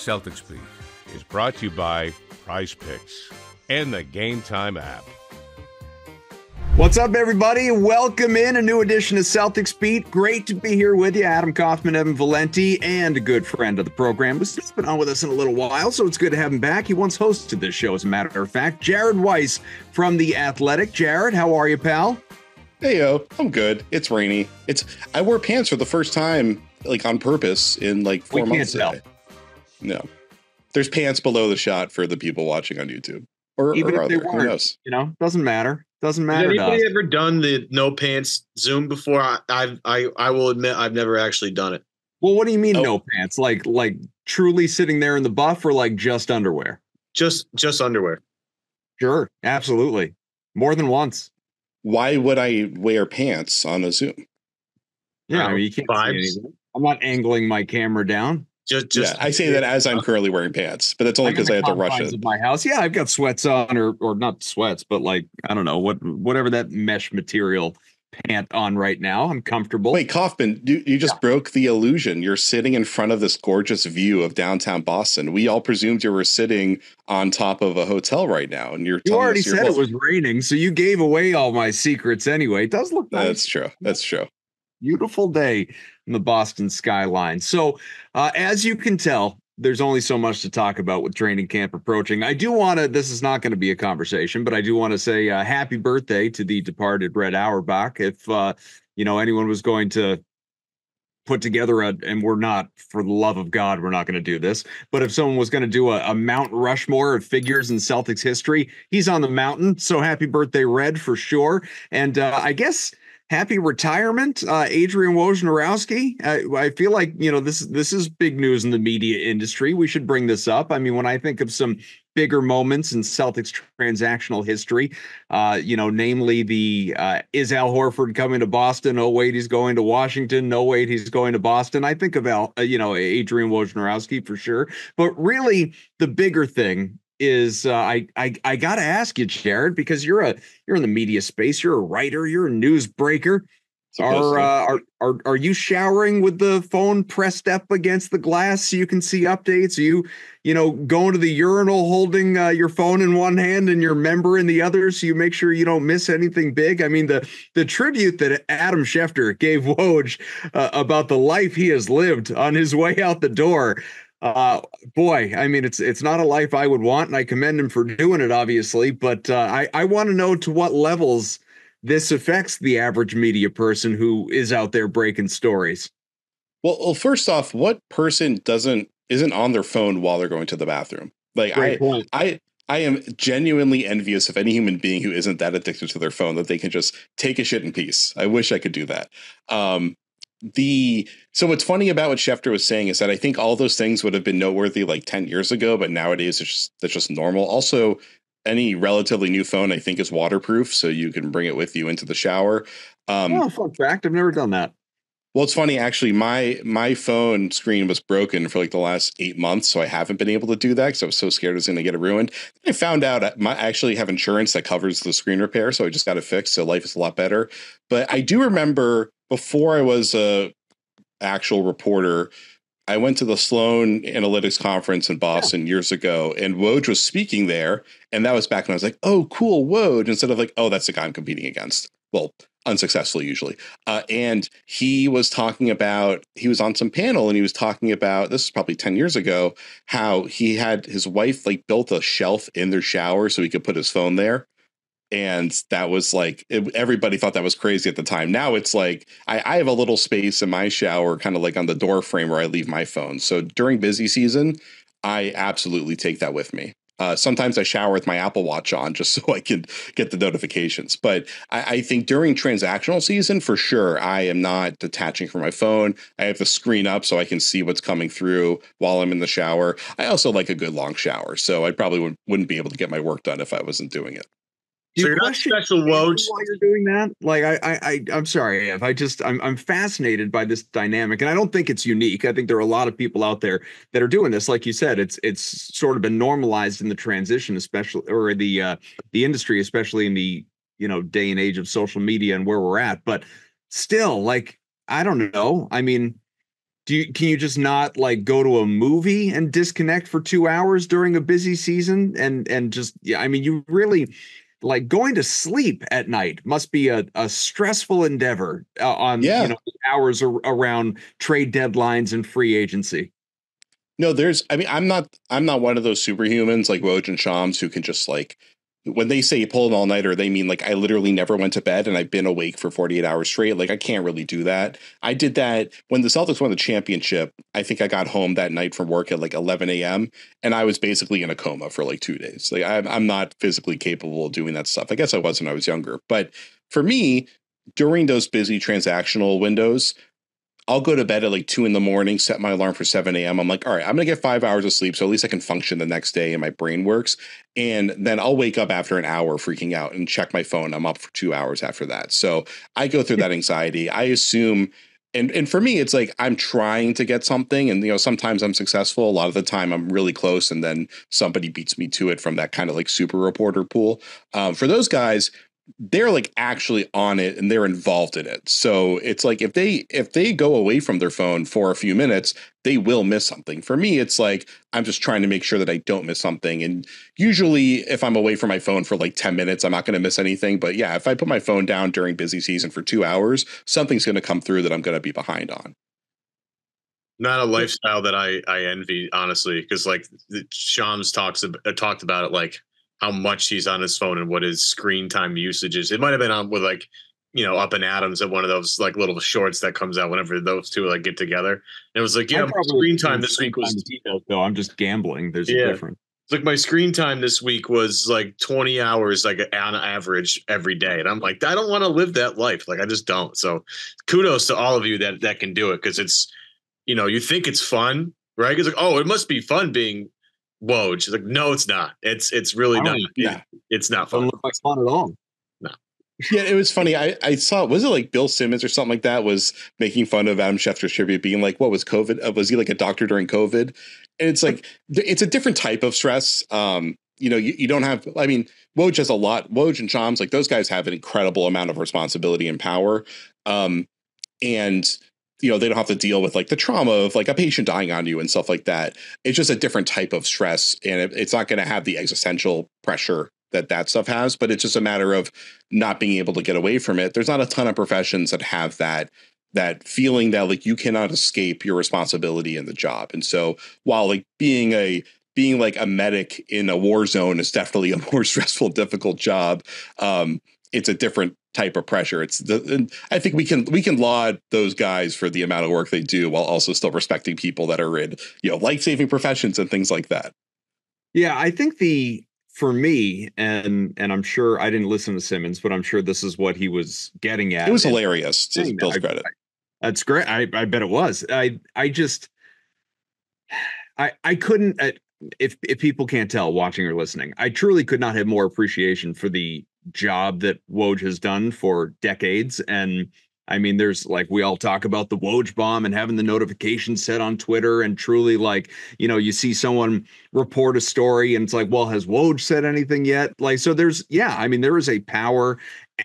Celtics Beat is brought to you by Prize Picks and the Game Time app. What's up, everybody? Welcome in a new edition of Celtics Beat. Great to be here with you. Adam Kaufman, Evan Valenti, and a good friend of the program who's been on with us in a little while, so it's good to have him back. He once hosted this show, as a matter of fact. Jared Weiss from The Athletic. Jared, how are you, pal? Hey, yo, I'm good. It's rainy. I wore pants for the first time, like on purpose, in like 4 months. No, there's pants below the shot for the people watching on YouTube, or even if they who weren't, knows? Doesn't matter. Doesn't matter. Has anybody ever done the no pants Zoom before? I will admit I've never actually done it. Well, what do you mean no pants? Like truly sitting there in the buff, or like just underwear? Just underwear. Sure, absolutely, more than once. Why would I wear pants on a Zoom? Yeah, I mean, you can't see anything. I'm not angling my camera down. Just I say that as I'm currently wearing pants, but that's only because I have to rush it. Of my house, yeah, I've got sweats on, or not sweats, but like I don't know whatever that mesh material pant on right now. I'm comfortable. Wait, Kaufman, you just broke the illusion. You're sitting in front of this gorgeous view of downtown Boston. We all presumed you were sitting on top of a hotel right now, and you already said it was raining, so you gave away all my secrets anyway. It does look nice. That's true. That's true. Beautiful day in the Boston skyline. So, as you can tell, there's only so much to talk about with training camp approaching. I do want to, this is not going to be a conversation, but I do want to say happy birthday to the departed Red Auerbach. If, anyone was going to put together and we're not, for the love of God, we're not going to do this, but if someone was going to do a Mount Rushmore of figures in Celtics history, he's on the mountain. So happy birthday, Red, for sure. And I guess happy retirement, Adrian Wojnarowski. I feel like, this is big news in the media industry. We should bring this up. I mean, when I think of some bigger moments in Celtics transactional history, namely the is Al Horford coming to Boston? Oh, wait, he's going to Washington. No, wait, he's going to Boston. I think of Adrian Wojnarowski for sure. But really, the bigger thing is I got to ask you, Jared, because you're in the media space, you're a writer, you're a newsbreaker. Are you showering with the phone pressed up against the glass so you can see updates? Are you going to the urinal holding your phone in one hand and your member in the other so you make sure you don't miss anything big? I mean, the tribute that Adam Schefter gave Woj about the life he has lived on his way out the door. Boy, I mean, it's not a life I would want, and I commend him for doing it, obviously. But I want to know to what levels this affects the average media person who is out there breaking stories. Well, first off, what person isn't on their phone while they're going to the bathroom? Like, I am genuinely envious of any human being who isn't that addicted to their phone that they can just take a shit in peace. I wish I could do that. So what's funny about what Schefter was saying is that I think all those things would have been noteworthy like 10 years ago, but nowadays it's just normal. Also, any relatively new phone, I think, is waterproof, so you can bring it with you into the shower. Fun fact, I've never done that. Well, it's funny, actually, my phone screen was broken for like the last 8 months, so I haven't been able to do that because I was so scared it was going to get it ruined. I found out I actually have insurance that covers the screen repair, so I just got it fixed, so life is a lot better. But I do remember before I was a actual reporter, I went to the Sloan Analytics Conference in Boston years ago, and Woj was speaking there, and that was back when I was like, oh, cool, Woj, instead of like, oh, that's the guy I'm competing against. Well, unsuccessfully usually. And he was on some panel, and he was talking about, this is probably 10 years ago, how he had his wife like built a shelf in their shower so he could put his phone there. And that was like, everybody thought that was crazy at the time. Now it's like, I have a little space in my shower, kind of like on the door frame where I leave my phone. So during busy season, I absolutely take that with me. Sometimes I shower with my Apple Watch on just so I can get the notifications. But I think during transactional season, for sure, I am not detaching from my phone. I have the screen up so I can see what's coming through while I'm in the shower. I also like a good long shower, so I probably wouldn't be able to get my work done if I wasn't doing it. So you're not special, Woj, while you're doing that. Like I'm sorry, Ev. I'm fascinated by this dynamic, and I don't think it's unique. I think there are a lot of people out there that are doing this. Like you said, it's sort of been normalized in the transition, especially or the industry, especially in the day and age of social media and where we're at. But still, like I don't know. I mean, Can you just not like go to a movie and disconnect for 2 hours during a busy season? And just, yeah, I mean, you really like going to sleep at night must be a stressful endeavor on, Yeah. hours around trade deadlines and free agency. No, I mean, I'm not one of those superhumans like Woj and Shams who can just like, when they say pull an all-nighter, they mean like I literally never went to bed and I've been awake for 48 hours straight. Like I can't really do that. I did that when the Celtics won the championship. I think I got home that night from work at like 11 a.m. and I was basically in a coma for like 2 days. Like I'm not physically capable of doing that stuff. I guess I was when I was younger. But for me, during those busy transactional windows, I'll go to bed at like 2 a.m, set my alarm for 7 a.m. I'm like, all right, I'm going to get 5 hours of sleep. So at least I can function the next day and my brain works. And then I'll wake up after an hour freaking out and check my phone. I'm up for 2 hours after that. So I go through that anxiety. I assume, and for me, it's like I'm trying to get something. And, sometimes I'm successful. A lot of the time I'm really close. And then somebody beats me to it from that kind of like super reporter pool. For those guys, they're like actually on it and they're involved in it. So it's like if they go away from their phone for a few minutes, they will miss something. For me, it's like I'm just trying to make sure that I don't miss something. And usually if I'm away from my phone for like 10 minutes, I'm not going to miss anything. But yeah, if I put my phone down during busy season for 2 hours, something's going to come through that I'm going to be behind on. Not a lifestyle that I envy, honestly, because like Shams talked about it, like how much he's on his phone and what his screen time usage is. It might have been on with like, Up and Adams at one of those like little shorts that comes out whenever those two like get together. And it was like, my screen time this week was, though I'm just gambling. There's a difference. It's like my screen time this week was like 20 hours, like on average every day. And I'm like, I don't want to live that life. Like I just don't. So kudos to all of you that can do it. Cause it's, you think it's fun, right? It's like, oh, it must be fun being Woj. She's like, no, it's not. It's really not. Yeah. It's not fun. Doesn't look like fun at all. No. Yeah, it was funny. I saw, was it like Bill Simmons or something like that was making fun of Adam Schefter's tribute, being like, what was COVID? Was he like a doctor during COVID? And it's like, it's a different type of stress. You don't have, I mean, Woj has a lot. Woj and Shams, like those guys have an incredible amount of responsibility and power. And they don't have to deal with like the trauma of like a patient dying on you and stuff like that. It's just a different type of stress, and it's not going to have the existential pressure that stuff has, but it's just a matter of not being able to get away from it. There's not a ton of professions that have that feeling that like you cannot escape your responsibility in the job. And so while like being like a medic in a war zone is definitely a more stressful, difficult job, it's a different type of pressure. I think we can laud those guys for the amount of work they do while also still respecting people that are in, life-saving professions and things like that. Yeah, I think for me, and I'm sure I didn't listen to Simmons, but I'm sure this is what he was getting at. It was hilarious, to Bill's credit. That's great. I bet it was. I couldn't, if people can't tell watching or listening, I truly could not have more appreciation for the job that Woj has done for decades. And I mean, there's like, we all talk about the Woj bomb and having the notification set on Twitter, and truly like, you see someone report a story and it's like, well, has Woj said anything yet? Like, so there is a power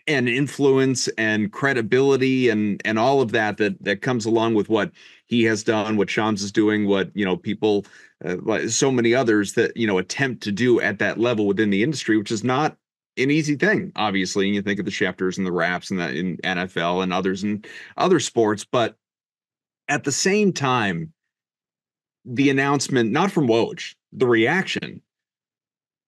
and influence and credibility and all of that comes along with what he has done, what Shams is doing, what, people, like so many others that, attempt to do at that level within the industry, which is not an easy thing, obviously. And you think of the Schefters and the Raps and that in NFL and others in other sports. But at the same time, the announcement, not from Woj, the reaction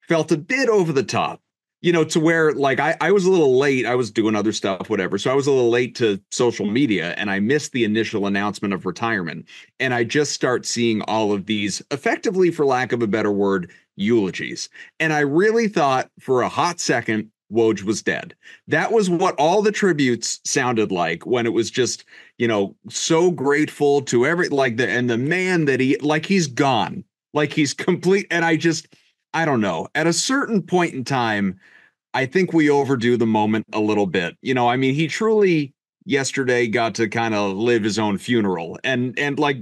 felt a bit over the top, to where like I was a little late. I was doing other stuff, whatever. So I was a little late to social media and I missed the initial announcement of retirement. And I just start seeing all of these, effectively, for lack of a better word, eulogies. And I really thought for a hot second, Woj was dead. That was what all the tributes sounded like, when it was just, so grateful to the man that he's gone, like he's complete. And I don't know, at a certain point in time, I think we overdo the moment a little bit. I mean, he truly yesterday got to kind of live his own funeral, and like,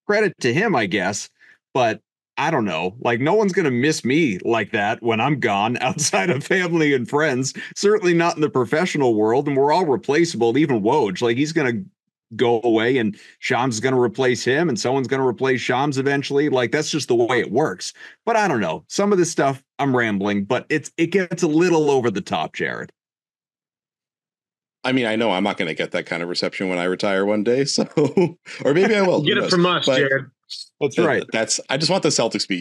credit to him, I guess. But I don't know, like, no one's going to miss me like that when I'm gone, outside of family and friends, certainly not in the professional world. And we're all replaceable. Even Woj, like, he's going to go away and Shams is going to replace him and someone's going to replace Shams eventually. Like, that's just the way it works. But I don't know. Some of this stuff, I'm rambling, but it gets a little over the top, Jared. I mean, I know I'm not going to get that kind of reception when I retire one day, so or maybe I will. Get it from us, Jared. That's right. I just want the Celtics to be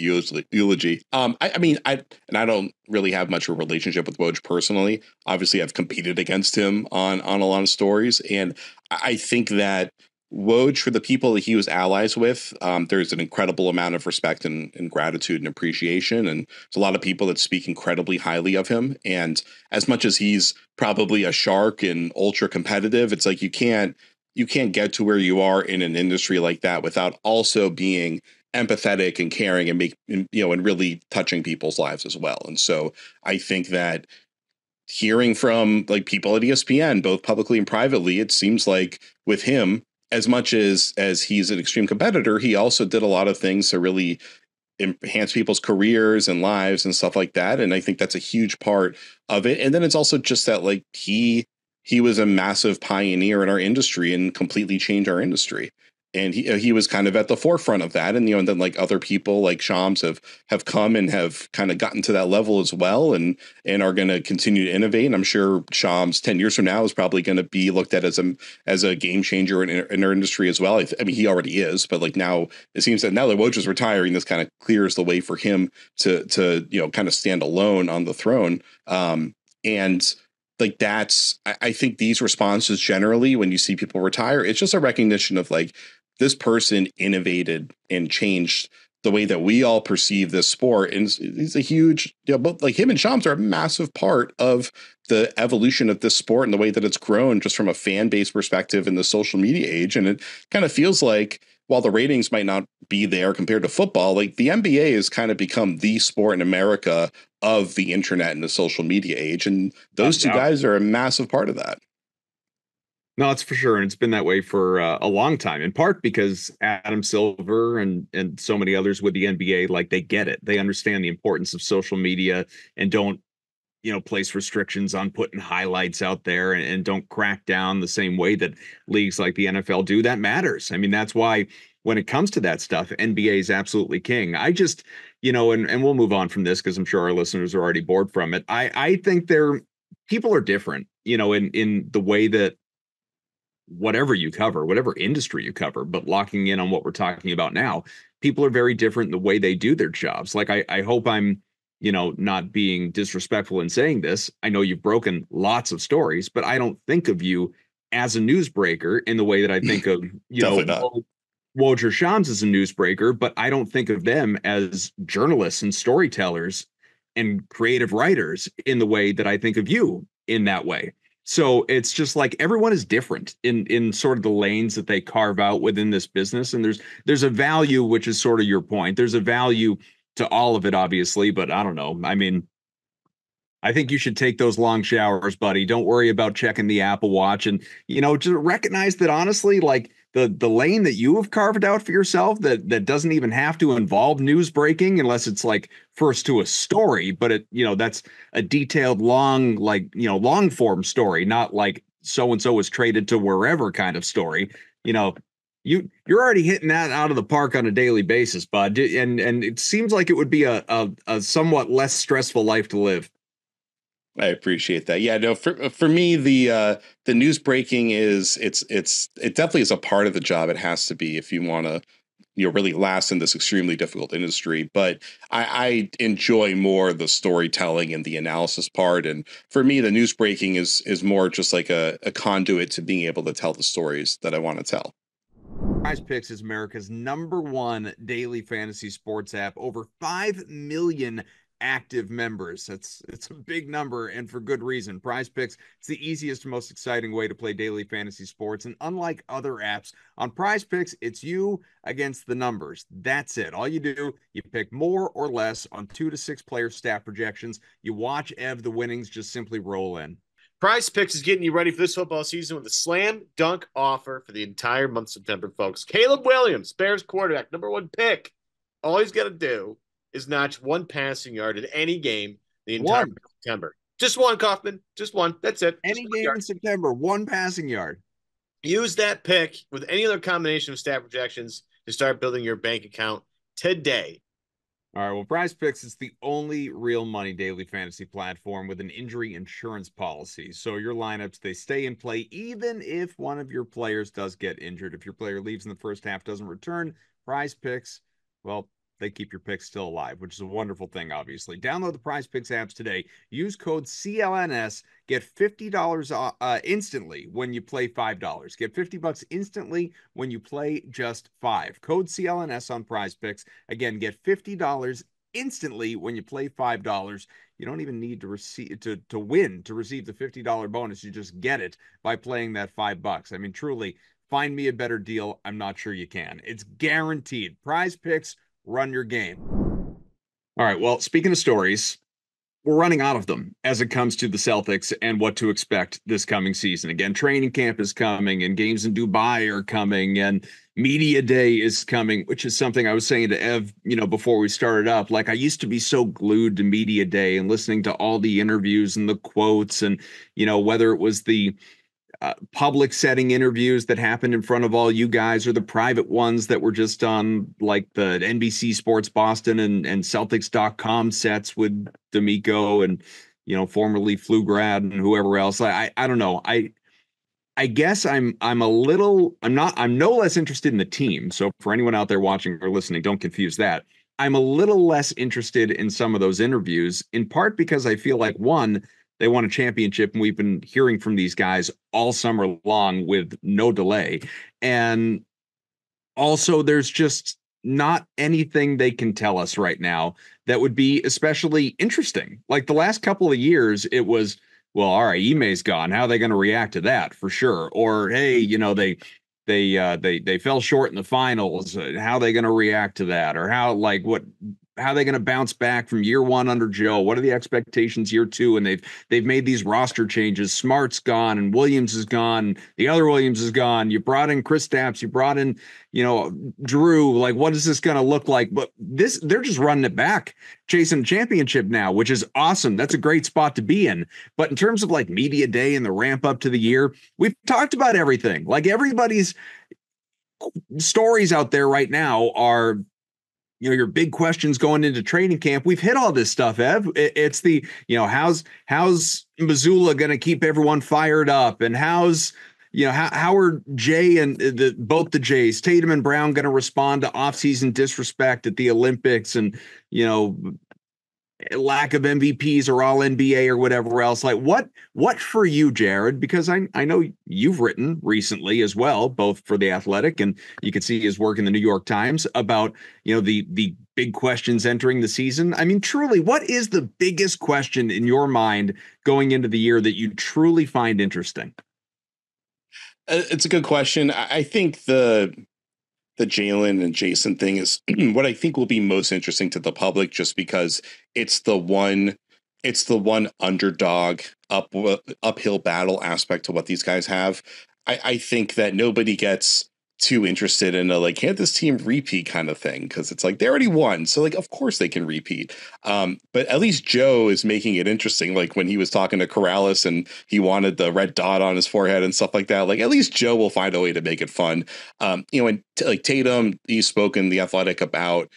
eulogy. I mean, I don't really have much of a relationship with Woj personally. Obviously, I've competed against him on a lot of stories, and I think that Woj, for the people that he was allies with, there's an incredible amount of respect and gratitude and appreciation. And there's a lot of people that speak incredibly highly of him. And as much as he's probably a shark and ultra competitive, it's like you can't get to where you are in an industry like that without also being empathetic and caring and and really touching people's lives as well. And so I think that hearing from like people at ESPN, both publicly and privately, it seems like with him, as much as he's an extreme competitor, he also did a lot of things to really enhance people's careers and lives and stuff like that. And I think that's a huge part of it. And then it's also just that like he was a massive pioneer in our industry and completely changed our industry. And he was kind of at the forefront of that. And, and then like other people like Shams have come and have kind of gotten to that level as well and are going to continue to innovate. And I'm sure Shams 10 years from now is probably going to be looked at as a game changer in our industry as well. I mean, he already is, but like now it seems that now that Woj is retiring, this kind of clears the way for him to kind of stand alone on the throne. And like I think these responses generally, when you see people retire, it's just a recognition of like, this person innovated and changed the way that we all perceive this sport. And he's a huge, both like him and Shams are a massive part of the evolution of this sport and the way that it's grown just from a fan base perspective in the social media age. And it kind of feels like while the ratings might not be there compared to football, like the NBA has kind of become the sport in America of the internet and the social media age. And those two guys are a massive part of that. No, it's for sure. And it's been that way for a long time, in part because Adam Silver and so many others with the NBA, like they get it. They understand the importance of social media and don't, place restrictions on putting highlights out there and don't crack down the same way that leagues like the NFL do. That matters. I mean, that's why when it comes to that stuff, NBA is absolutely king. I just, and we'll move on from this because I'm sure our listeners are already bored from it. I think people are different, in the way that whatever you cover, whatever industry you cover, but locking in on what we're talking about now, people are very different in the way they do their jobs. Like, I hope I'm, not being disrespectful in saying this. I know you've broken lots of stories, but I don't think of you as a newsbreaker in the way that I think of, Woj or Shams as a newsbreaker, but I don't think of them as journalists and storytellers and creative writers in the way that I think of you in that way. So it's just like everyone is different in sort of the lanes that they carve out within this business. And there's a value, which is sort of your point. There's a value to all of it, obviously, but I don't know. I mean, I think you should take those long showers, buddy. Don't worry about checking the Apple Watch and, just recognize that honestly, like the lane that you have carved out for yourself that doesn't even have to involve news breaking unless it's like first to a story, but that's a detailed long, like, long form story, not like so-and-so was traded to wherever kind of story. You're already hitting that out of the park on a daily basis, bud. And it seems like it would be a somewhat less stressful life to live. I appreciate that. Yeah, no, for me, the news breaking it definitely is a part of the job. It has to be if you want to, really last in this extremely difficult industry. But I enjoy more the storytelling and the analysis part. And for me, the news breaking is more just like a conduit to being able to tell the stories that I want to tell. Prize Picks is America's #1 daily fantasy sports app. Over 5 million active members. It's a big number, and for good reason. Prize Picks, it's the easiest, most exciting way to play daily fantasy sports. And unlike other apps, on Prize Picks, it's you against the numbers. That's it. All you do, you pick more or less on 2 to 6 player stat projections. You watch the winnings just simply roll in. Prize Picks is getting you ready for this football season with a slam dunk offer for the entire month of September, folks. Caleb Williams, Bears quarterback, #1 pick. All he's got to do is notch 1 passing yard at any game the entire month of September. Just one, Kaufman. Just one. That's it. Any game in September, 1 passing yard. Use that pick with any other combination of stat projections to start building your bank account today. All right. Well, Prize Picks is the only real money daily fantasy platform with an injury insurance policy. So your lineups, they stay in play even if one of your players does get injured. If your player leaves in the first half, doesn't return, Prize Picks, well, they keep your picks still alive, which is a wonderful thing, obviously. Download the Prize Picks apps today. Use code CLNS. Get $50 instantly when you play $5. Get $50 instantly when you play just $5. Code CLNS on Prize Picks. Again, get $50 instantly when you play $5. You don't even need to receive to win to receive the $50 bonus. You just get it by playing that $5. I mean, truly, find me a better deal. I'm not sure you can. It's guaranteed. Prize Picks, run your game. All right. Well, speaking of stories, we're running out of them as it comes to the Celtics and what to expect this coming season. Again, training camp is coming and games in Dubai are coming and media day is coming, which is something I was saying to Ev, before we started up. Like, I used to be so glued to media day and listening to all the interviews and the quotes and, whether it was the public setting interviews that happened in front of all you guys or the private ones that were just on like the NBC Sports Boston and Celtics.com sets with D'Amico and, formerly Pflugrad and whoever else. I don't know. I guess I'm no less interested in the team. So for anyone out there watching or listening, don't confuse that. I'm a little less interested in some of those interviews, in part because I feel like, one, they won a championship, and we've been hearing from these guys all summer long with no delay. And also, there's just not anything they can tell us right now that would be especially interesting. Like the last couple of years, it was, well, all right, Ime's gone. How are they going to react to that? For sure. Or, hey, they fell short in the finals. How are they going to react to that? Or how are they going to bounce back from year one under Joe? What are the expectations year two? And they've made these roster changes. Smart's gone and Williams is gone. The other Williams is gone. You brought in Kristaps. You brought in, Drew. Like, what is this going to look like? But they're just running it back, chasing a championship now, which is awesome. That's a great spot to be in. But in terms of like media day and the ramp up to the year, we've talked about everything. Like, everybody's stories out there right now are, your big questions going into training camp. We've hit all this stuff, Ev. It's the, how's Mazzulla going to keep everyone fired up? And how are Jay and both the Jays, Tatum and Brown, going to respond to offseason disrespect at the Olympics and, lack of MVPs or all NBA or whatever else? Like, what for you, Jared? Because I know you've written recently as well, both for The Athletic, and you could see his work in the New York Times about, the big questions entering the season. I mean, truly, what is the biggest question in your mind going into the year that you truly find interesting? It's a good question. I think the Jalen and Jason thing is what I think will be most interesting to the public, just because it's the one underdog uphill battle aspect to what these guys have. I think that nobody gets too interested in a, like, can't this team repeat kind of thing, because it's like they already won, so like of course they can repeat. But at least Joe is making it interesting. Like when he was talking to Corrales and he wanted the red dot on his forehead and stuff like that, like at least Joe will find a way to make it fun. And like Tatum, he's spoken The Athletic about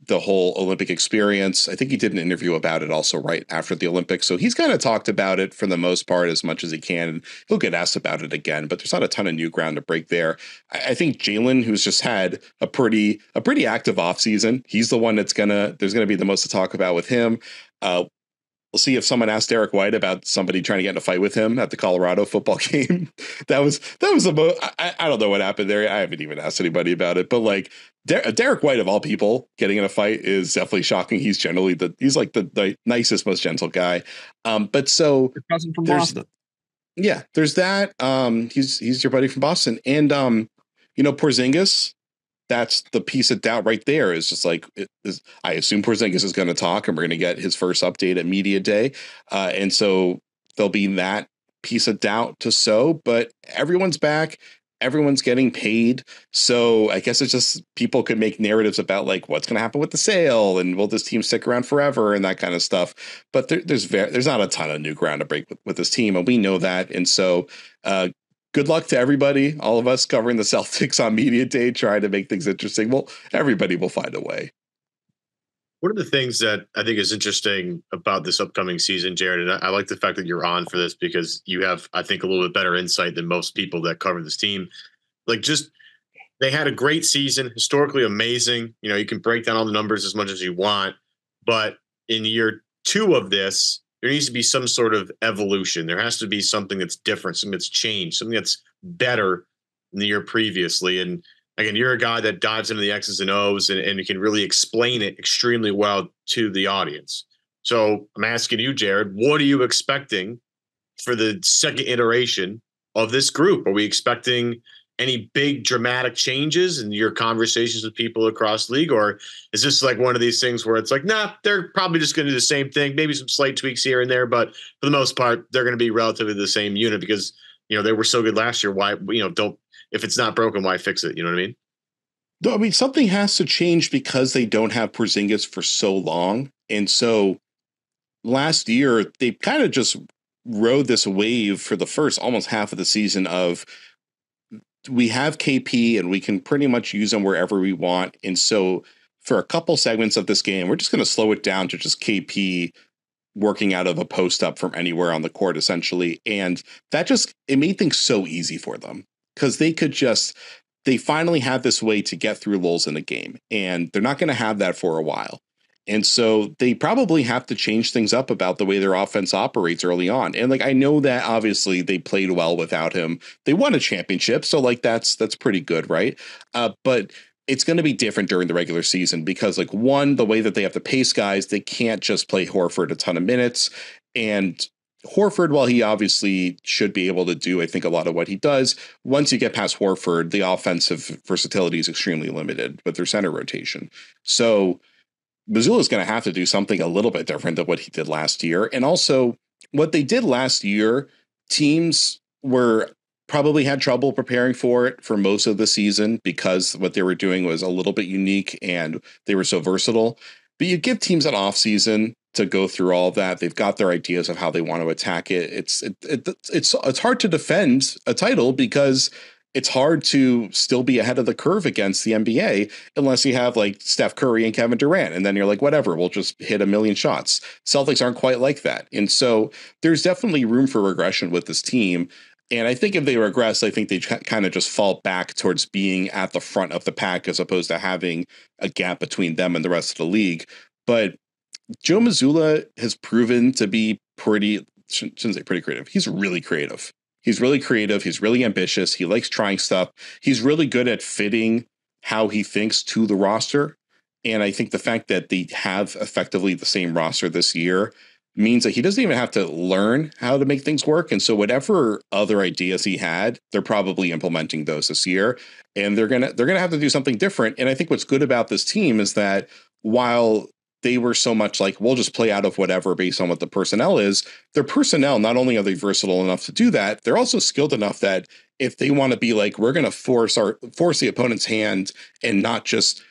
the whole Olympic experience. I think he did an interview about it also right after the Olympics. So he's kind of talked about it for the most part as much as he can. And he'll get asked about it again, but there's not a ton of new ground to break there. I think Jalen, who's just had a pretty active offseason, he's the one there's going to be the most to talk about with him. We'll see if someone asked Derek White about somebody trying to get in a fight with him at the Colorado football game. that was I don't know what happened there. I haven't even asked anybody about it, but like Derek White of all people getting in a fight is definitely shocking. He's generally he's like the nicest, most gentle guy. But so your cousin from Boston. Yeah, there's that. He's your buddy from Boston, and Porzingis. That's the piece of doubt right there. Is just like I assume Porzingis is going to talk, and we're going to get his first update at media day, and so there'll be that piece of doubt to sow. But everyone's back, everyone's getting paid, so I guess it's just people could make narratives about like what's going to happen with the sale and will this team stick around forever and that kind of stuff. But there's not a ton of new ground to break with this team, and we know that, and so good luck to everybody, all of us covering the Celtics on media day, trying to make things interesting. Well, everybody will find a way. One of the things that I think is interesting about this upcoming season, Jared, and I like the fact that you're on for this because you have, I think, a little bit better insight than most people that cover this team. Like, just they had a great season, historically amazing. You know, you can break down all the numbers as much as you want, but in year 2 of this, there needs to be some sort of evolution. There has to be something that's different, something that's changed, something that's better than the year previously. And again, you're a guy that dives into the X's and O's and you can really explain it extremely well to the audience. So I'm asking you, Jared, what are you expecting for the second iteration of this group? Are we expecting any big dramatic changes in your conversations with people across the league? Or is this like one of these things where it's like, nah, they're probably just going to do the same thing, maybe some slight tweaks here and there, but for the most part, they're going to be relatively the same unit because, you know, they were so good last year. Why, you know, don't, if it's not broken, why fix it? You know what I mean? No, I mean, something has to change because they don't have Porzingis for so long. And so last year, they kind of just rode this wave for the first almost half of the season of, we have KP and we can pretty much use him wherever we want. And so for a couple segments of this game, we're just going to slow it down to just KP working out of a post up from anywhere on the court, essentially. And that just, it made things so easy for them because they finally have this way to get through lulls in the game. And they're not going to have that for a while. And so they probably have to change things up about the way their offense operates early on. And like, I know that obviously they played well without him. They won a championship. So like, that's pretty good. Right. But it's going to be different during the regular season because like one, the way that they have to pace guys, they can't just play Horford a ton of minutes. And Horford, while he obviously should be able to do, I think, a lot of what he does, once you get past Horford, the offensive versatility is extremely limited with their center rotation. So Mazzulla is going to have to do something a little bit different than what he did last year. And also what they did last year, teams were probably had trouble preparing for it for most of the season because what they were doing was a little bit unique and they were so versatile. But you give teams an off season to go through all of that. They've got their ideas of how they want to attack it. It's hard to defend a title because it's hard to still be ahead of the curve against the NBA unless you have like Steph Curry and Kevin Durant. And then you're like, whatever, we'll just hit a million shots. Celtics aren't quite like that. And so there's definitely room for regression with this team. And I think if they regress, I think they kind of just fall back towards being at the front of the pack as opposed to having a gap between them and the rest of the league. But Joe Mazzulla has proven to be shouldn't say pretty creative. He's really creative. He's really creative. He's really ambitious. He likes trying stuff. He's really good at fitting how he thinks to the roster. And I think the fact that they have effectively the same roster this year means that he doesn't even have to learn how to make things work. And so whatever other ideas he had, they're probably implementing those this year. And they're gonna have to do something different. And I think what's good about this team is that while they were so much like, we'll just play out of whatever based on what the personnel is. Their personnel, not only are they versatile enough to do that, they're also skilled enough that if they want to be like, we're going to force the opponent's hand and not just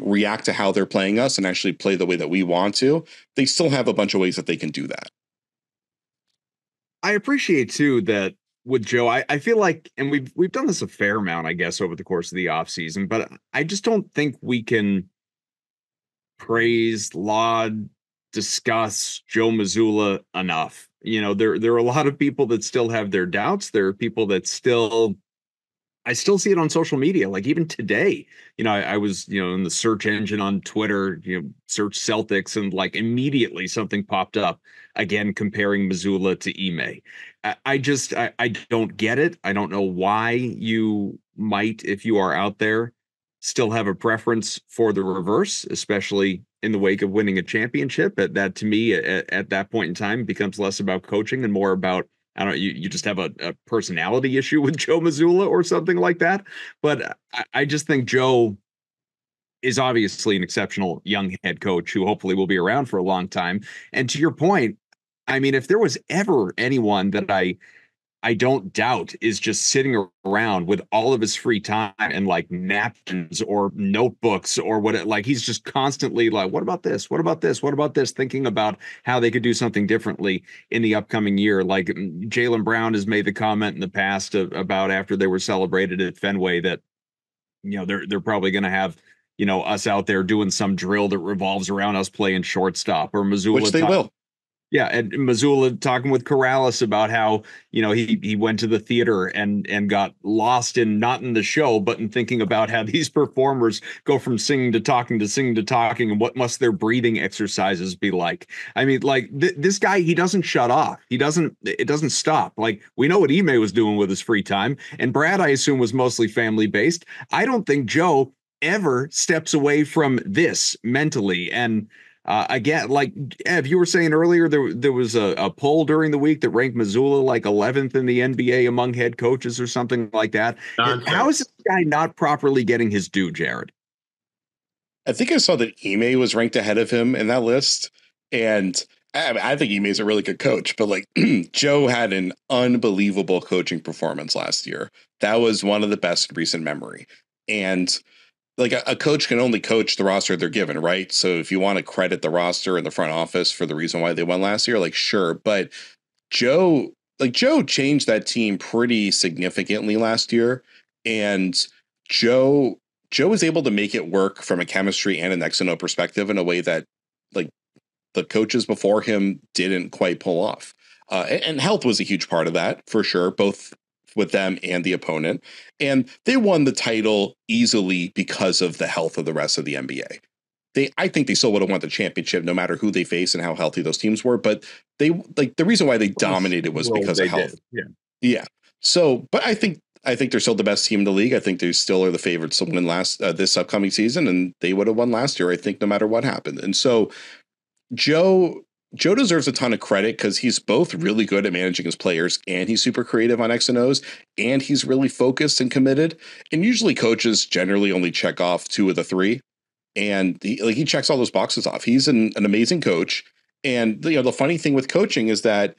react to how they're playing us and actually play the way that we want to, they still have a bunch of ways that they can do that. I appreciate too that with Joe, I feel like, and we've done this a fair amount, I guess, over the course of the offseason, but I just don't think we can praise, laud, discuss Joe Mazzulla enough. You know, there are a lot of people that still have their doubts. There are people that I still see it on social media. Like even today, you know, I was, you know, in the search engine on Twitter, you know, search Celtics and like immediately something popped up again, comparing Mazzulla to Ime. I don't get it. I don't know why you might, if you are out there, still have a preference for the reverse, especially in the wake of winning a championship. That to me, at that point in time, becomes less about coaching and more about, I don't know, you just have a personality issue with Joe Mazzulla or something like that. But I just think Joe is obviously an exceptional young head coach who hopefully will be around for a long time. And to your point, I mean, if there was ever anyone that I I don't doubt is just sitting around with all of his free time and like napkins or notebooks or what, like he's just constantly like, what about this? What about this? What about this? Thinking about how they could do something differently in the upcoming year. Like Jaylen Brown has made the comment in the past about after they were celebrated at Fenway that, they're probably going to have, us out there doing some drill that revolves around us playing shortstop, or Mazzulla. Which they will. Yeah, and Mazzulla talking with Corrales about how, he went to the theater and got lost in not in the show, but in thinking about how these performers go from singing to talking to singing to talking, and what must their breathing exercises be like. I mean, like this guy, he doesn't shut off. It doesn't stop. Like we know what Ime was doing with his free time, and Brad, I assume, was mostly family based. I don't think Joe ever steps away from this mentally. And again, like Ev, you were saying earlier, there was a poll during the week that ranked Mazzulla like 11th in the NBA among head coaches or something like that. How is this guy not properly getting his due, Jared? I think I saw that Ime was ranked ahead of him in that list. And I think Ime is a really good coach, but like Joe had an unbelievable coaching performance last year. That was one of the best in recent memory. And like a coach can only coach the roster they're given, right? So if you want to credit the roster and the front office for the reason why they won last year, like sure, but Joe changed that team pretty significantly last year, and Joe was able to make it work from a chemistry and an X and O perspective in a way that like the coaches before him didn't quite pull off. And health was a huge part of that for sure, both with them and the opponent. And they won the title easily because of the health of the rest of the NBA. I think they still would have won the championship no matter who they face and how healthy those teams were. But they like the reason why they dominated was because of health. Yeah. So, but I think they're still the best team in the league. I think they still are the favorites to win this upcoming season, and they would have won last year, I think, no matter what happened. And so Joe deserves a ton of credit because he's both really good at managing his players and he's super creative on X and O's and he's really focused and committed. And usually coaches generally only check off 2 of the 3. And he checks all those boxes off. He's an amazing coach. And the funny thing with coaching is that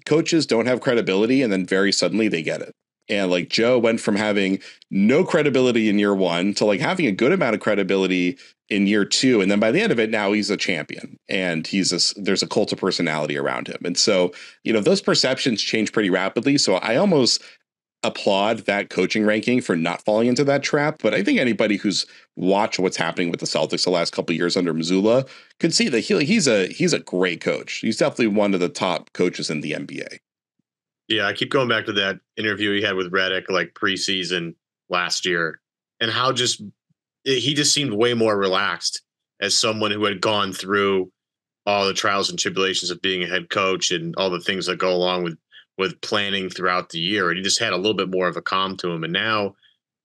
coaches don't have credibility and then very suddenly they get it. And like Joe went from having no credibility in year 1 to like having a good amount of credibility in year 2. And then by the end of it, now he's a champion and there's a cult of personality around him. And so, those perceptions change pretty rapidly. So I almost applaud that coaching ranking for not falling into that trap. But I think anybody who's watched what's happening with the Celtics the last couple of years under Mazzulla could see that he's a great coach. He's definitely one of the top coaches in the NBA. Yeah, I keep going back to that interview he had with Redick like preseason last year, and how he just seemed way more relaxed as someone who had gone through all the trials and tribulations of being a head coach and all the things that go along with planning throughout the year. And he just had a little bit more of a calm to him. And now,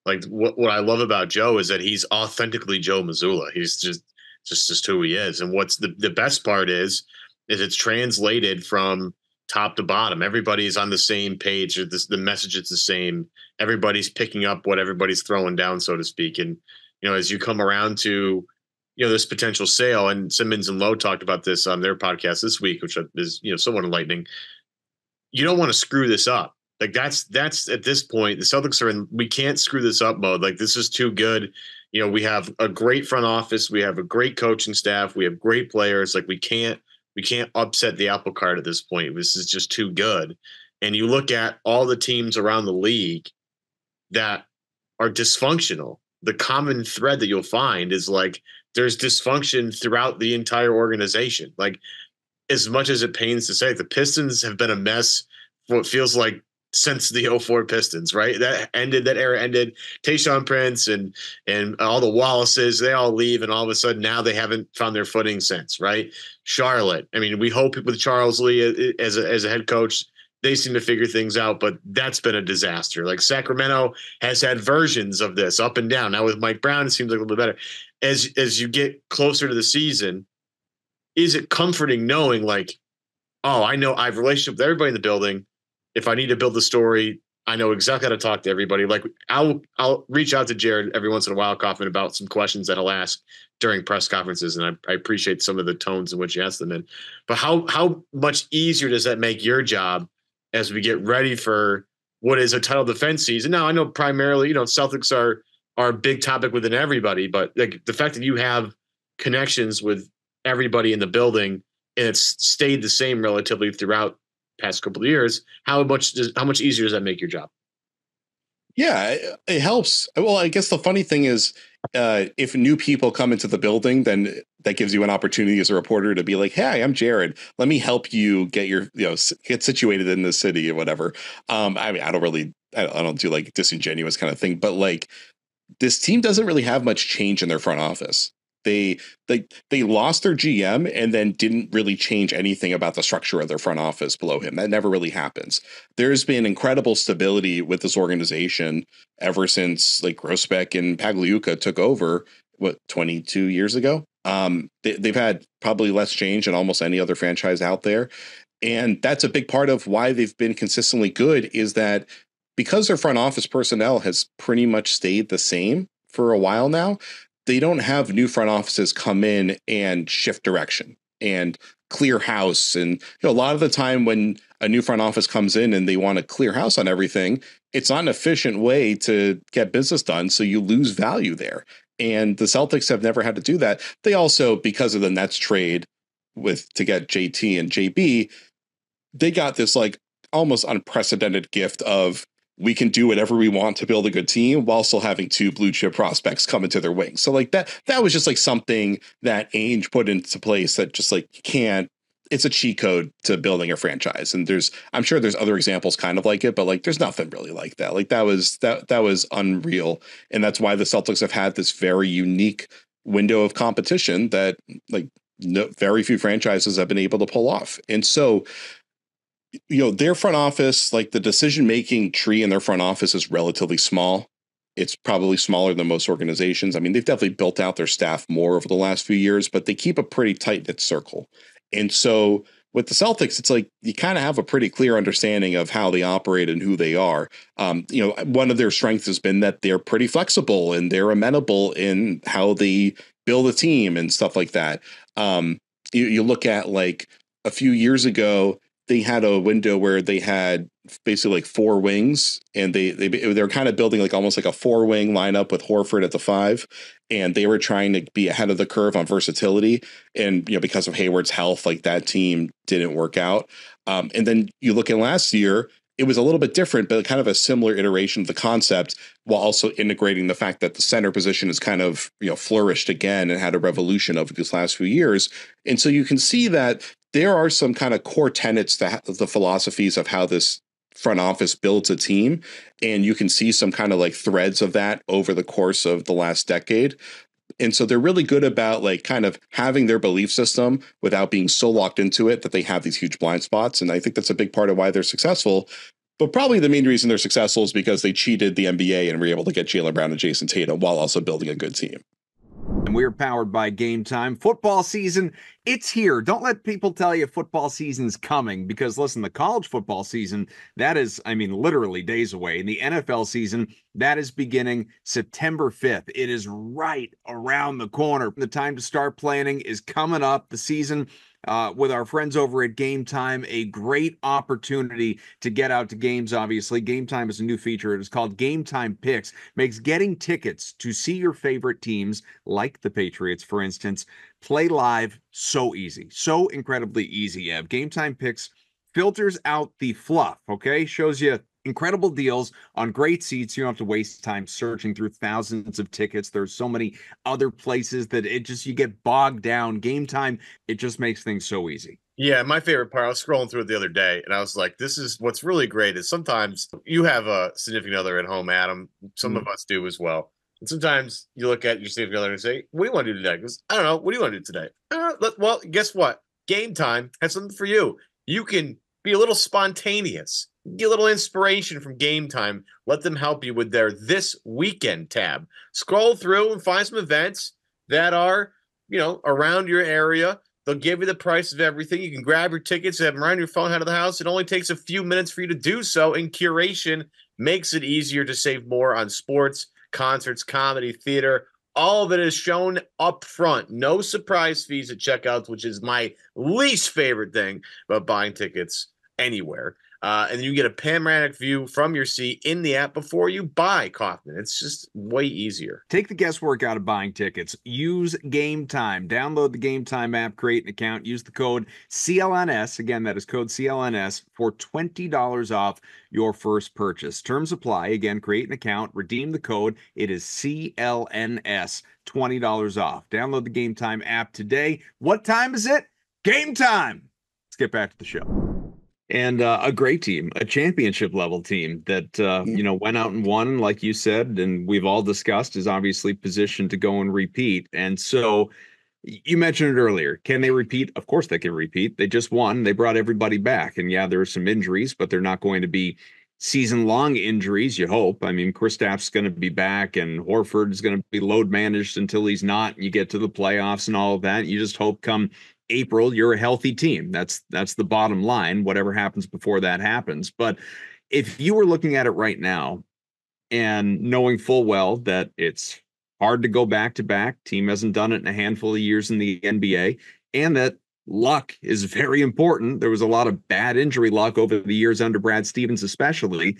like what I love about Joe is that he's authentically Joe Mazzulla. He's just who he is. And what's the best part is it's translated from top to bottom. Everybody's on the same page. The message is the same. Everybody's picking up what everybody's throwing down, so to speak. And, as you come around to, this potential sale, and Simmons and Lowe talked about this on their podcast this week, which is, somewhat enlightening. You don't want to screw this up. Like that's at this point, the Celtics are in, we can't screw this up mode. Like this is too good. We have a great front office. We have a great coaching staff. We have great players. Like we can't upset the apple cart at this point. This is just too good. And you look at all the teams around the league that are dysfunctional. The common thread that you'll find is like there's dysfunction throughout the entire organization. Like as much as it pains to say, the Pistons have been a mess for what feels like since the 04 Pistons, right? That era ended. Tayshaun Prince and all the Wallaces, they all leave, and all of a sudden now they haven't found their footing since, right? Charlotte, I mean, we hope with Charles Lee as a head coach, they seem to figure things out, but that's been a disaster. Like Sacramento has had versions of this up and down. Now with Mike Brown, it seems like a little bit better. As you get closer to the season, is it comforting knowing like, oh, I know I have a relationship with everybody in the building. If I need to build a story, I know exactly how to talk to everybody. Like I'll reach out to Jared every once in a while, Kaufman, about some questions that he'll ask during press conferences. And I appreciate some of the tones in which you ask them in. But how much easier does that make your job as we get ready for what is a title defense season. Now, I know primarily, Celtics are a big topic within everybody, but like the fact that you have connections with everybody in the building and it's stayed the same relatively throughout past couple of years, how much easier does that make your job? Yeah, it helps. Well, I guess the funny thing is, if new people come into the building, then that gives you an opportunity as a reporter to be like, "Hey, I'm Jared. Let me help you get get situated in the city or whatever." I mean, I don't do like disingenuous kind of thing, but like this team doesn't really have much change in their front office. They lost their GM and then didn't really change anything about the structure of their front office below him. That never really happens. There's been incredible stability with this organization ever since like Grossbeck and Pagliuca took over, 22 years ago. They've had probably less change than almost any other franchise out there. And that's a big part of why they've been consistently good, is that because their front office personnel has pretty much stayed the same for a while now, they don't have new front offices come in and shift direction and clear house. And a lot of the time when a new front office comes in and they want to clear house on everything, it's not an efficient way to get business done. So you lose value there. And the Celtics have never had to do that. They also, because of the Nets trade to get JT and JB, they got this like almost unprecedented gift of, we can do whatever we want to build a good team while still having two blue chip prospects come into their wings. So like that was just like something that Ainge put into place that just like it's a cheat code to building a franchise. And I'm sure there's other examples kind of like it, but like there's nothing really like that. Like that was unreal. And that's why the Celtics have had this very unique window of competition that like very few franchises have been able to pull off. And so their front office, like the decision-making tree in their front office is relatively small. It's probably smaller than most organizations. I mean, they've definitely built out their staff more over the last few years, but they keep a pretty tight-knit circle. And so with the Celtics, it's like you kind of have a pretty clear understanding of how they operate and who they are. One of their strengths has been that they're pretty flexible and they're amenable in how they build a team and stuff like that. You look at like a few years ago, they had a window where they had basically like four wings, and they're kind of building like almost like a 4-wing lineup with Horford at the 5. And they were trying to be ahead of the curve on versatility. And, because of Hayward's health, like that team didn't work out. And then you look at last year, it was a little bit different, but kind of a similar iteration of the concept, while also integrating the fact that the center position has kind of, flourished again and had a revolution over these last few years. And so you can see that there are some kind of core tenets to the philosophies of how this front office builds a team. And you can see some kind of like threads of that over the course of the last decade. And so they're really good about like kind of having their belief system without being so locked into it that they have these huge blind spots. And I think that's a big part of why they're successful. But probably the main reason they're successful is because they cheated the NBA and were able to get Jaylen Brown and Jason Tatum while also building a good team. And we're powered by Game Time. Football season, it's here. Don't let people tell you football season's coming, because listen, the college football season, that is, literally days away. And the NFL season, that is beginning September 5th. It is right around the corner. The time to start planning is coming up. The season with our friends over at Game Time, a great opportunity to get out to games, obviously. Game Time is a new feature. It is called Game Time Picks. Makes getting tickets to see your favorite teams, like the Patriots, for instance, play live so easy. So incredibly easy, Ev. Game Time Picks filters out the fluff, okay? Shows you incredible deals on great seats. You don't have to waste time searching through thousands of tickets. There's so many other places that you get bogged down. Game Time, it just makes things so easy. Yeah, my favorite part, I was scrolling through it the other day, and I was like, this is what's really great is sometimes you have a significant other at home, Adam. Some of us do as well. And sometimes you look at your significant other and say, what do you want to do today? Because I don't know. What do you want to do today? Well, guess what? Game Time has something for you. You can be a little spontaneous. Get a little inspiration from Game Time. Let them help you with their This Weekend tab. Scroll through and find some events that are, around your area. They'll give you the price of everything. You can grab your tickets, have them right on your phone out of the house. It only takes a few minutes for you to do so, and curation makes it easier to save more on sports, concerts, comedy, theater. All of it is shown up front. No surprise fees at checkouts, which is my least favorite thing about buying tickets anywhere. And you get a panoramic view from your seat in the app before you buy Kaufman. It's just way easier. Take the guesswork out of buying tickets. Use Game Time. Download the Game Time app, create an account, use the code CLNS. Again, that is code CLNS for $20 off your first purchase. Terms apply. Again, create an account, redeem the code. It is CLNS, $20 off. Download the Game Time app today. What time is it? Game time. Let's get back to the show. And a great team, a championship level team that, went out and won, like you said, and we've all discussed, is obviously positioned to go and repeat. And so you mentioned it earlier. Can they repeat? Of course they can repeat. They just won. They brought everybody back. And yeah, there are some injuries, but they're not going to be season-long injuries, you hope. I mean, Kristaps going to be back, and Horford is going to be load managed until he's not, and you get to the playoffs and all of that. You just hope come April, you're a healthy team. That's the bottom line. Whatever happens before that happens. But if you were looking at it right now and knowing full well that it's hard to go back to back, team hasn't done it in a handful of years in the NBA, and that luck is very important. There was a lot of bad injury luck over the years under Brad Stevens, especially.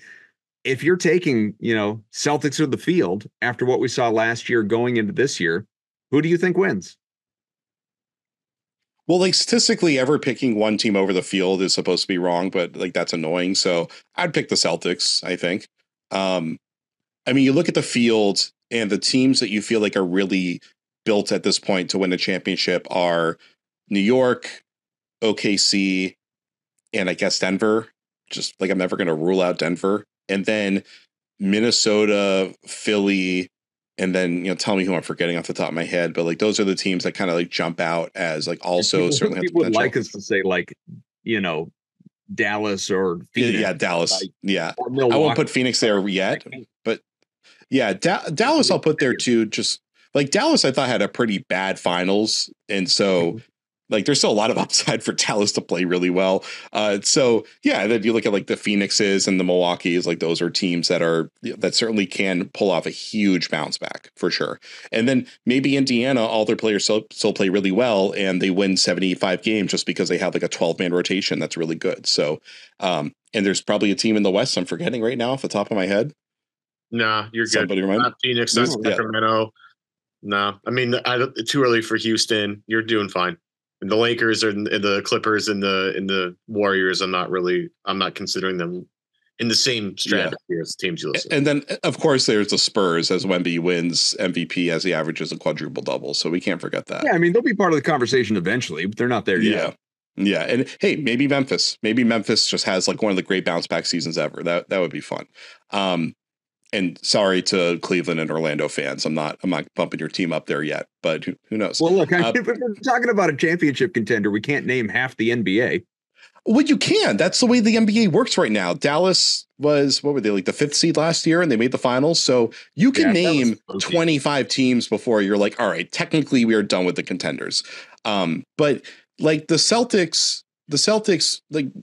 If you're taking, Celtics or the field after what we saw last year going into this year, who do you think wins? Well, statistically, ever picking one team over the field is supposed to be wrong, but that's annoying. So I'd pick the Celtics, I think. You look at the field and the teams that you feel like are really built at this point to win a championship are New York, OKC, and I guess Denver. Just I'm never going to rule out Denver. And then Minnesota, Philly, and then, tell me who I'm forgetting off the top of my head, but those are the teams that kind of jump out as also certainly people would like us to say Dallas or Phoenix. Yeah, Dallas. I won't put Phoenix there yet, but yeah, Dallas I'll put there too. Just Dallas, I thought had a pretty bad finals, and so there's still a lot of upside for Dallas to play really well. So yeah, then you look at the Phoenixes and the Milwaukee's, those are teams that certainly can pull off a huge bounce back for sure. And then maybe Indiana, all their players still play really well, and they win 75 games just because they have a 12-man rotation that's really good. So, and there's probably a team in the West I'm forgetting right now off the top of my head. Nah, you're Somebody good. Remind? Not Phoenix, not Sacramento. No, too early for Houston. You're doing fine. And the Lakers and the Clippers and the Warriors, I'm not considering them in the same stratosphere as teams you listen. And then, of course, there's the Spurs as Wemby wins MVP as he averages a quadruple double. So we can't forget that. Yeah, they'll be part of the conversation eventually, but they're not there yet. Yeah. And hey, maybe Memphis just has one of the great bounce back seasons ever. That would be fun. And sorry to Cleveland and Orlando fans. I'm not bumping your team up there yet, but who knows? Well, look, if we're talking about a championship contender, we can't name half the NBA. Well, you can. That's the way the NBA works right now. Dallas was, what were they, the 5th seed last year, and they made the finals. So you can name 25 teams before you're all right, technically we are done with the contenders. But the Celtics,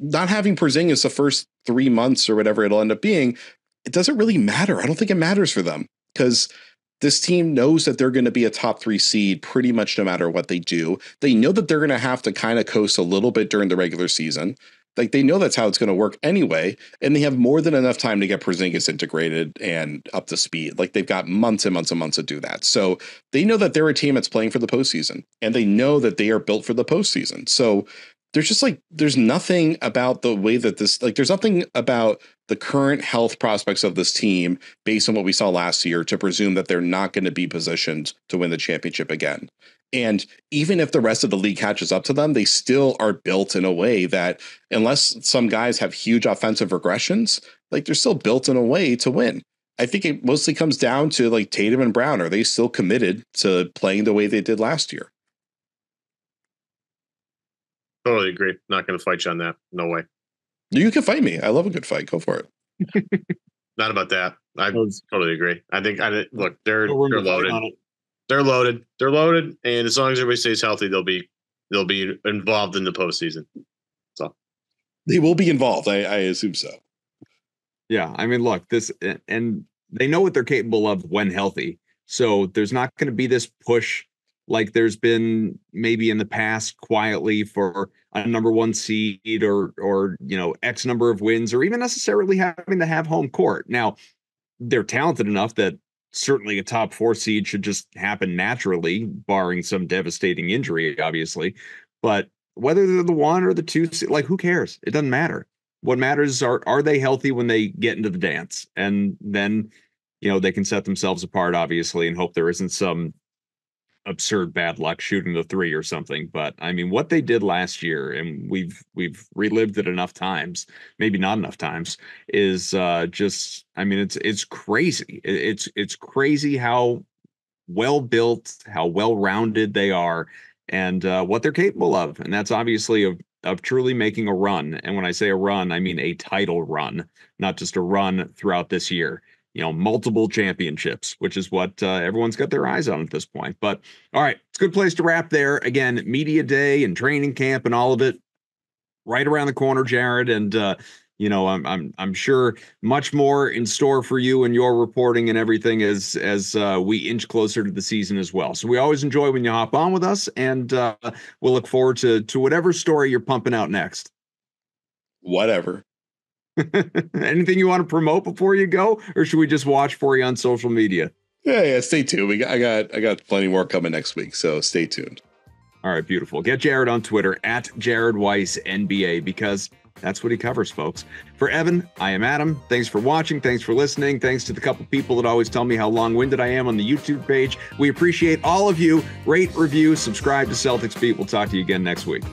not having Porzingis the first 3 months or whatever it'll end up being, it doesn't really matter. I don't think it matters for them because this team knows that they're going to be a top 3 seed pretty much no matter what they do. They know that they're going to have to kind of coast a little bit during the regular season. They know that's how it's going to work anyway. And they have more than enough time to get Porzingis integrated and up to speed. They've got months and months and months to do that. So they know that they're a team that's playing for the postseason, and they know that they are built for the postseason. So there's just there's nothing about the way that this, there's nothing about the current health prospects of this team based on what we saw last year to presume that they're not going to be positioned to win the championship again. And even if the rest of the league catches up to them, they still are built in a way that unless some guys have huge offensive regressions, they're still built in a way to win. I think it mostly comes down to Tatum and Brown. Are they still committed to playing the way they did last year? Totally agree. Not going to fight you on that. No way. You can fight me. I love a good fight. Go for it. Not about that. I totally agree. Look, they're loaded. They're loaded. They're loaded. And as long as everybody stays healthy, they'll be involved in the postseason. So they will be involved. I assume so. Yeah. Look, and they know what they're capable of when healthy. So there's not going to be this push like there's been maybe in the past quietly for a number one seed or X number of wins, or even necessarily having to have home court. Now, they're talented enough that certainly a top 4 seed should just happen naturally, barring some devastating injury, obviously. But whether they're the 1 or the 2 seed, like, who cares? It doesn't matter. What matters are they healthy when they get into the dance? And then, they can set themselves apart, obviously, and hope there isn't some absurd bad luck shooting the 3 or something. But I mean, what they did last year, and we've relived it enough times, maybe not enough times, is just, I mean, it's crazy. It's crazy how well built, how well rounded they are, and what they're capable of. And that's obviously of truly making a run. And when I say a run, I mean a title run, not just a run throughout this year. Multiple championships, which is what everyone's got their eyes on at this point. But all right, it's a good place to wrap there. Again, media day and training camp and all of it right around the corner, Jared. And I'm sure much more in store for you and your reporting and everything as we inch closer to the season as well. So we always enjoy when you hop on with us, and we'll look forward to whatever story you're pumping out next. Whatever. Anything you want to promote before you go, or should we just watch for you on social media? Yeah. Stay tuned. I got plenty more coming next week, so stay tuned. All right, beautiful. Get Jared on Twitter at Jared Weiss NBA, because that's what he covers, folks. For Evan, I am Adam. Thanks for watching. Thanks for listening. Thanks to the couple people that always tell me how long-winded I am on the YouTube page. We appreciate all of you. Rate, review, subscribe to Celtics Beat. We'll talk to you again next week.